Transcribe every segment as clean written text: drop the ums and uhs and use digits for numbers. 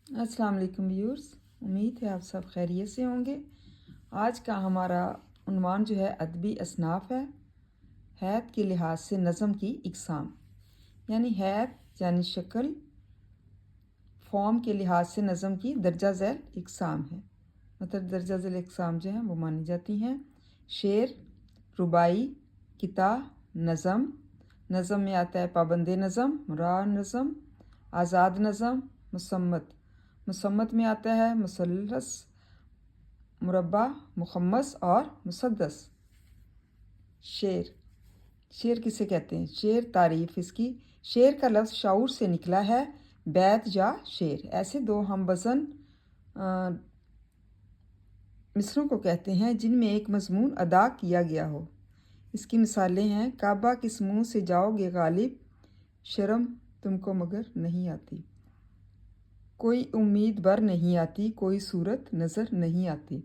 अस्सलाम वालेकुम व्यूअर्स, उम्मीद है आप सब खैरियत से होंगे। आज का हमारा उन्वान जो है अदबी असनाफ़ है। हैत के लिहाज से नज़म की इकसाम, यानी हैत यानी शक्ल, फॉर्म के लिहाज से नज़म की दर्जा झैल इकसाम है। मतलब दर्जा झैल इकसाम जो हैं वो मानी जाती हैं। शेर, रुबाई, किता, नज़म। नज़म में आता है पाबंद नज़म, मुरा नज़म, आज़ाद नज़म, मुसम्मत। मुसम्मत में आता है मुसल्लस, मुरब्बा, मुखम्मस और मुसद्दस। शेर, शेर किसे कहते हैं? शेर तारीफ़ इसकी, शेर का लफ्ज़ शाऊर से निकला है, बैत या शेर ऐसे दो हम वज़न मिसरों को कहते हैं जिनमें एक मज़मून अदा किया गया हो। इसकी मिसालें हैं, काबा किस मुँह से जाओगे गालिब, शर्म तुमको मगर नहीं आती। कोई उम्मीद बर नहीं आती, कोई सूरत नज़र नहीं आती।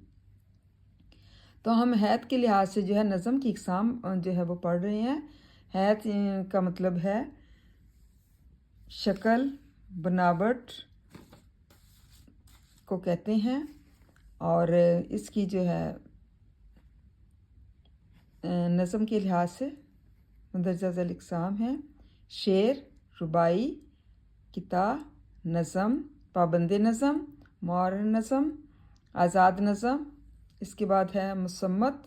तो हम हैत के लिहाज से जो है नज़म की इकसाम जो है वो पढ़ रहे हैं। हैत का मतलब है शक्ल, बनावट को कहते हैं, और इसकी जो है नज़म के लिहाज से दर्जा झैल इकसाम है। शेर, रुबाई, किता, नज़म, पाबंद नज़म, मुअर्रन नज़म, आज़ाद नज़म। इसके बाद है मुसम्मत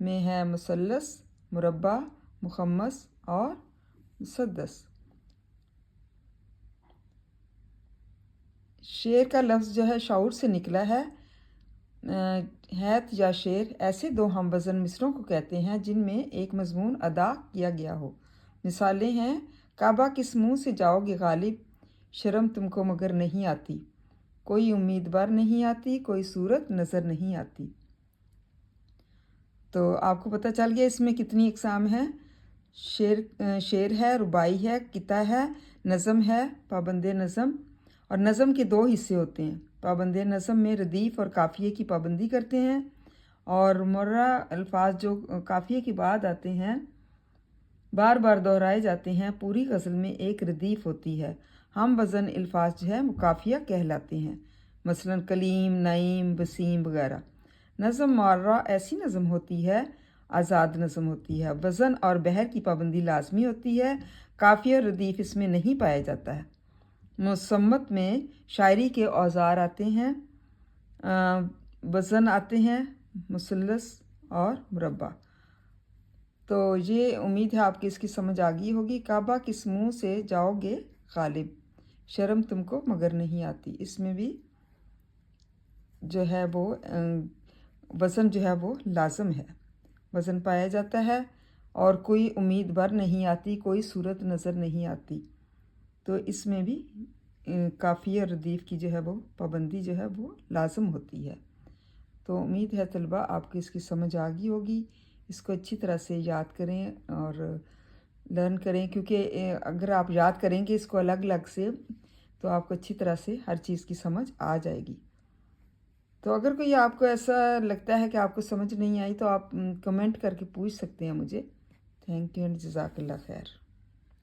में है मुसल्लस, मुरब्बा, मुखम्मस और मुसद्दस। शेर का लफ्ज़ जो है शाऊर से निकला है। हैत या शेर ऐसे दो हम वज़न मिसरों को कहते हैं जिनमें एक मज़मून अदा किया गया हो। मिसालें हैं, काबा किस मुँह से जाओगे गालिब, शर्म तुमको मगर नहीं आती। कोई उम्मीद बर नहीं आती, कोई सूरत नज़र नहीं आती। तो आपको पता चल गया इसमें कितनी इकसाम है। शेर है, रुबाई है, किता है, नज़म है, पाबंद नज़म। और नज़म के दो हिस्से होते हैं। पाबंद नज़म में रदीफ़ और काफ़िए की पाबंदी करते हैं, और मुर्रा अल्फाज जो काफ़िए के बाद आते हैं बार बार दोहराए जाते हैं। पूरी गज़ल में एक रदीफ़ होती है। हम वज़न अल्फाज जो है वो काफ़िया कहलाते हैं, मसलन कलीम, नईम, वसीम वगैरह। नज़म मुअर्रा ऐसी नज़म होती है, आज़ाद नज़म होती है। वज़न और बहर की पाबंदी लाजमी होती है, काफ़िया और रदीफ़ इसमें नहीं पाया जाता है। मुसम्मत में शायरी के औज़ार आते हैं, वज़न आते हैं, मुसल्लस और मुरब्बा। तो ये उम्मीद है आपकी इसकी समझ आ गई होगी। काबा किस मुँह से जाओगे गालिब, शर्म तुमको मगर नहीं आती। इसमें भी जो है वो वज़न जो है वो लाजम है, वज़न पाया जाता है। और कोई उम्मीद बर नहीं आती, कोई सूरत नज़र नहीं आती। तो इसमें भी काफ़िया रदीफ़ की जो है वो पाबंदी जो है वो लाजम होती है। तो उम्मीद है तलबा आपको इसकी समझ आ गई होगी। इसको अच्छी तरह से याद करें और लर्न करें, क्योंकि अगर आप याद करेंगे इसको अलग अलग से तो आपको अच्छी तरह से हर चीज़ की समझ आ जाएगी। तो अगर कोई आपको ऐसा लगता है कि आपको समझ नहीं आई तो आप कमेंट करके पूछ सकते हैं मुझे। थैंक यू एंड जज़ाकल्लाह खैर।